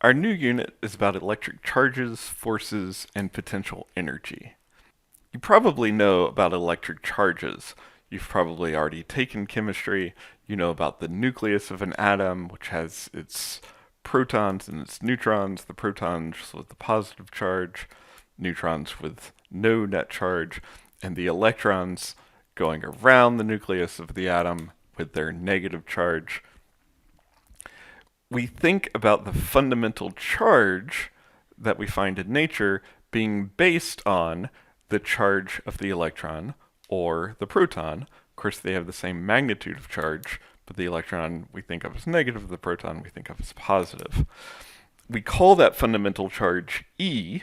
Our new unit is about electric charges, forces, and potential energy. You probably know about electric charges. You've probably already taken chemistry. You know about the nucleus of an atom, which has its protons and its neutrons, the protons with the positive charge, neutrons with no net charge, and the electrons going around the nucleus of the atom with their negative charge. We think about the fundamental charge that we find in nature being based on the charge of the electron or the proton. Of course, they have the same magnitude of charge, but the electron we think of as negative, the proton we think of as positive. We call that fundamental charge E,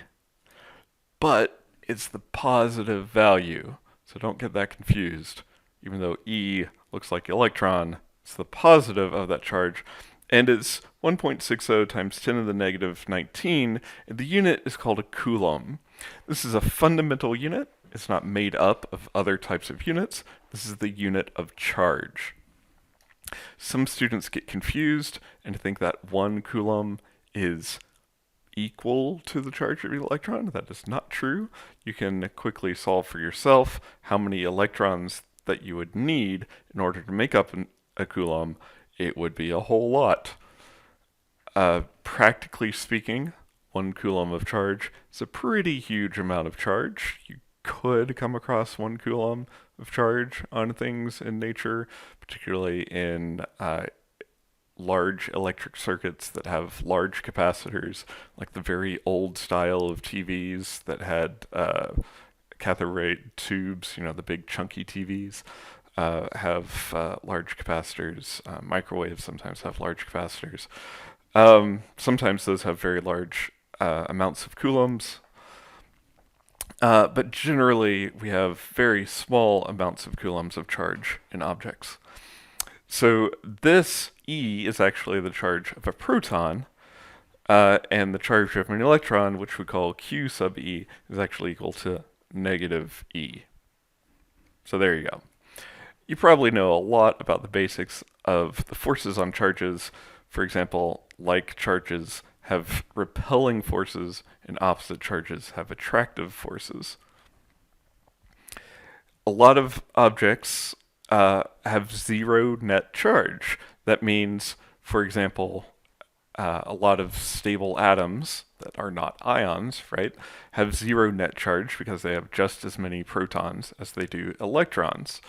but it's the positive value. So don't get that confused. Even though E looks like electron, it's the positive of that charge, and it's 1.60 times 10 to the negative 19, and the unit is called a coulomb. This is a fundamental unit. It's not made up of other types of units. This is the unit of charge. Some students get confused and think that 1 coulomb is equal to the charge of the electron. That is not true. You can quickly solve for yourself how many electrons that you would need in order to make up a coulomb. It would be a whole lot. Practically speaking, 1 coulomb of charge is a pretty huge amount of charge. You could come across 1 coulomb of charge on things in nature, particularly in large electric circuits that have large capacitors, like the very old style of TVs that had cathode ray tubes, the big chunky TVs. Have large capacitors. Microwaves sometimes have large capacitors. Sometimes those have very large amounts of coulombs. But generally, we have very small amounts of coulombs of charge in objects. So this E is actually the charge of a proton, and the charge of an electron, which we call Q sub E, is actually equal to negative E. So there you go. You probably know a lot about the basics of the forces on charges. For example, like charges have repelling forces and opposite charges have attractive forces. A lot of objects have zero net charge. That means, for example, a lot of stable atoms that are not ions, right, have zero net charge because they have just as many protons as they do electrons.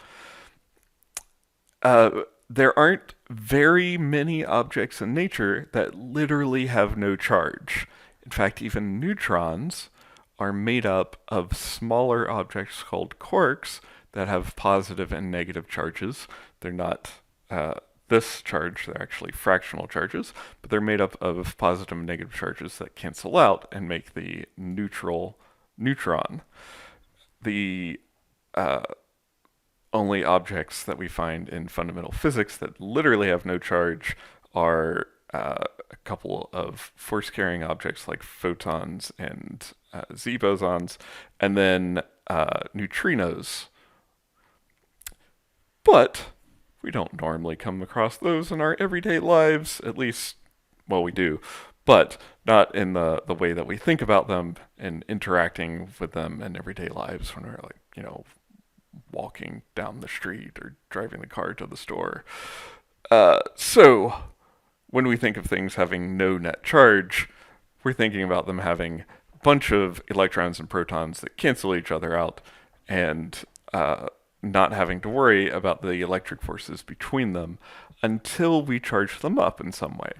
There aren't very many objects in nature that literally have no charge. In fact, even neutrons are made up of smaller objects called quarks that have positive and negative charges. They're not this charge, they're actually fractional charges, but they're made up of positive and negative charges that cancel out and make the neutral neutron. The only objects that we find in fundamental physics that literally have no charge are a couple of force-carrying objects like photons and Z bosons, and then neutrinos. But we don't normally come across those in our everyday lives, at least, well, we do, but not in the way that we think about them and interacting with them in everyday lives when we're walking down the street or driving the car to the store. So, when we think of things having no net charge, we're thinking about them having a bunch of electrons and protons that cancel each other out and not having to worry about the electric forces between them until we charge them up in some way.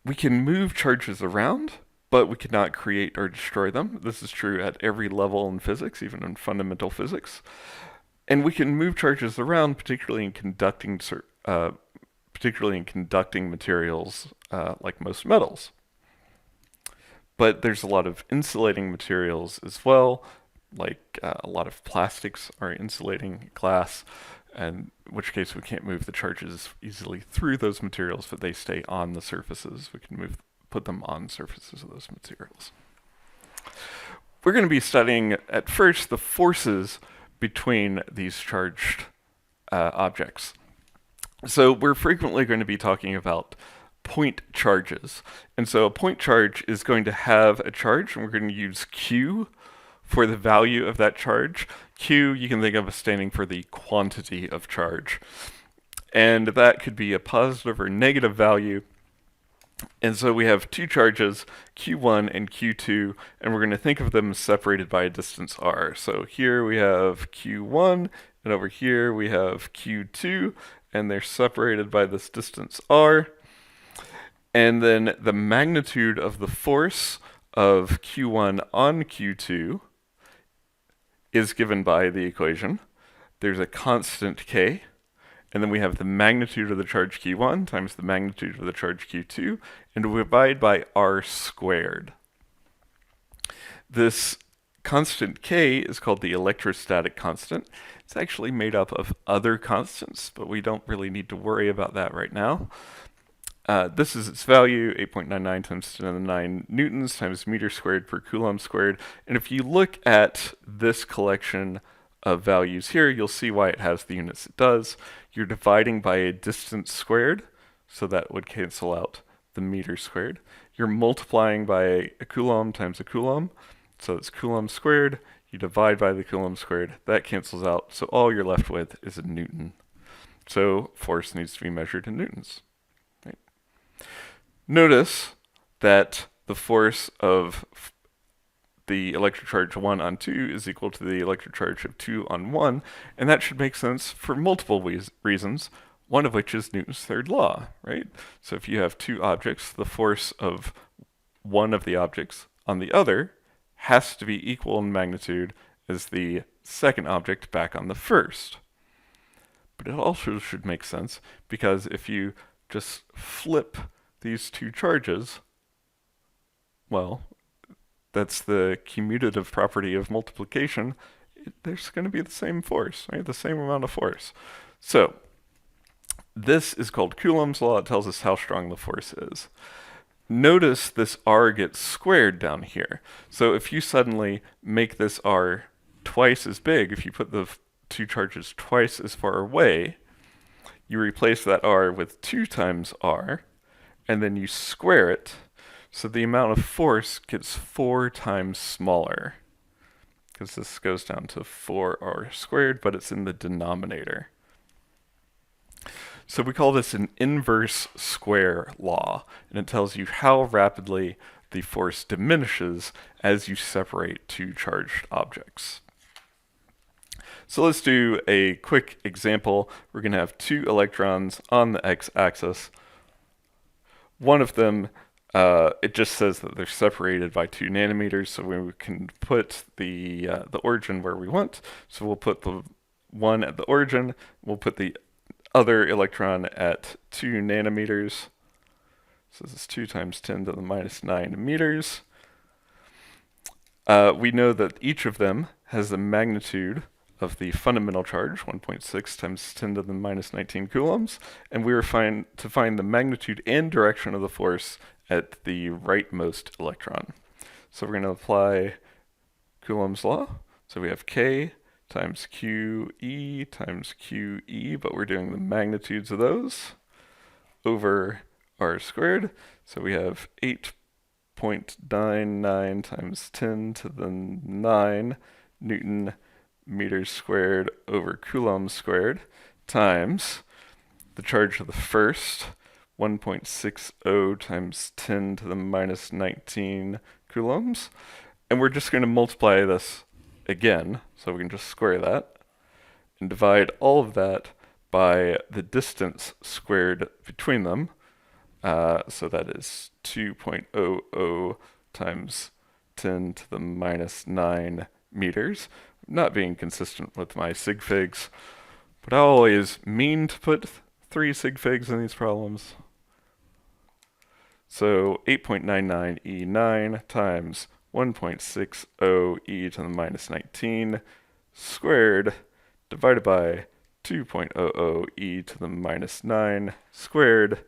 We can move charges around, but we cannot create or destroy them. This is true at every level in physics, even in fundamental physics. And we can move charges around, particularly in conducting materials like most metals. But there's a lot of insulating materials as well, like a lot of plastics are insulating glass, in which case we can't move the charges easily through those materials, but they stay on the surfaces. We can put them on surfaces of those materials. We're going to be studying at first the forces between these charged objects. So we're frequently going to be talking about point charges. And so a point charge is going to have a charge, and we're going to use Q for the value of that charge. Q, you can think of as standing for the quantity of charge. And that could be a positive or negative value. And so we have two charges, Q1 and Q2, and we're going to think of them separated by a distance r. So here we have Q1, and over here we have Q2, and they're separated by this distance r. And then the magnitude of the force of Q1 on Q2 is given by the equation. There's a constant k, and then we have the magnitude of the charge Q1 times the magnitude of the charge Q2, and we divide by r squared. This constant k is called the electrostatic constant. It's actually made up of other constants, but we don't really need to worry about that right now. This is its value, 8.99 times 10 to the 9 newtons times meter squared per coulomb squared. And if you look at this collection of values here, you'll see why it has the units it does. You're dividing by a distance squared, so that would cancel out the meter squared. You're multiplying by a coulomb times a coulomb, so it's coulomb squared. You divide by the coulomb squared, that cancels out, so all you're left with is a newton. So force needs to be measured in newtons. Right? Notice that the force of the electric charge 1 on 2 is equal to the electric charge of 2 on 1, and that should make sense for multiple reasons, one of which is Newton's third law, right? So if you have two objects, the force of one of the objects on the other has to be equal in magnitude as the second object back on the first. But it also should make sense because if you just flip these two charges, well, that's the commutative property of multiplication. There's going to be the same force, right? The same amount of force. So this is called Coulomb's law. It tells us how strong the force is. Notice this r gets squared down here. So if you suddenly make this r twice as big, if you put the two charges twice as far away, you replace that r with 2 times r, and then you square it. So the amount of force gets 4 times smaller, because this goes down to 4r squared, but it's in the denominator. So we call this an inverse square law, and it tells you how rapidly the force diminishes as you separate two charged objects. So let's do a quick example. We're going to have two electrons on the x-axis. One of them, it just says that they're separated by 2 nanometers, so we can put the origin where we want. So we'll put the one at the origin, we'll put the other electron at 2 nanometers. So this is 2 times 10 to the minus 9 meters. We know that each of them has the magnitude of the fundamental charge, 1.6 times 10 to the minus 19 coulombs, and we were to find the magnitude and direction of the force at the rightmost electron. So we're going to apply Coulomb's law. So we have K times QE times QE, but we're doing the magnitudes of those, over r squared. So we have 8.99 times 10 to the 9 Newton meters squared over Coulomb squared times the charge of the first, 1.60 times 10 to the minus 19 coulombs. And we're just going to multiply this again, so we can just square that, and divide all of that by the distance squared between them. So that is 2.00 times 10 to the minus 9 meters. I'm not being consistent with my sig figs, but I always mean to put 3 sig figs in these problems. So 8.99 E9 times 1.60 e to the minus 19 squared divided by 2.00 e to the minus 9 squared,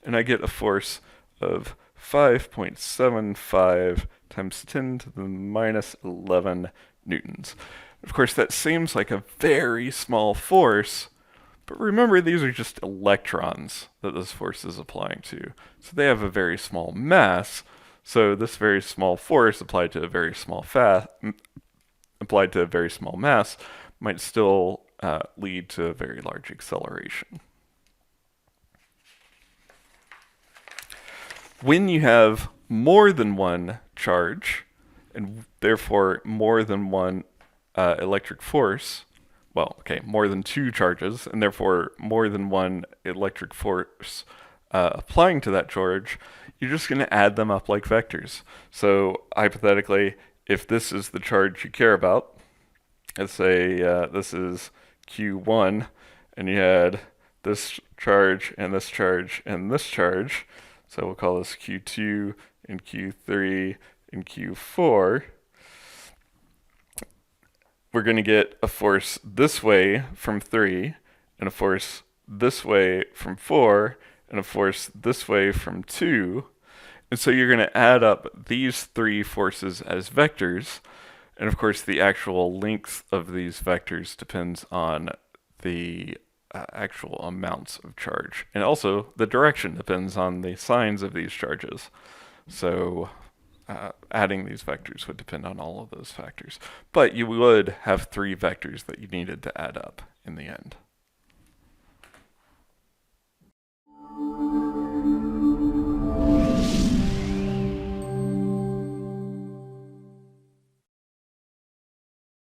and I get a force of 5.75 times 10 to the minus 11 newtons. Of course, that seems like a very small force, But remember, these are just electrons that this force is applying to. So they have a very small mass. So this very small force applied to a very small mass might still lead to a very large acceleration. When you have more than one charge, and therefore more than one electric force, more than two charges, and therefore more than one electric force applying to that charge, you're just going to add them up like vectors. So hypothetically, if this is the charge you care about, let's say this is Q1, and you had this charge and this charge and this charge, so we'll call this Q2 and Q3 and Q4, we're going to get a force this way from 3, and a force this way from 4, and a force this way from 2. And so you're going to add up these three forces as vectors. And of course, the actual length of these vectors depends on the actual amounts of charge. And also, the direction depends on the signs of these charges. So adding these vectors would depend on all of those factors. But you would have three vectors that you needed to add up in the end.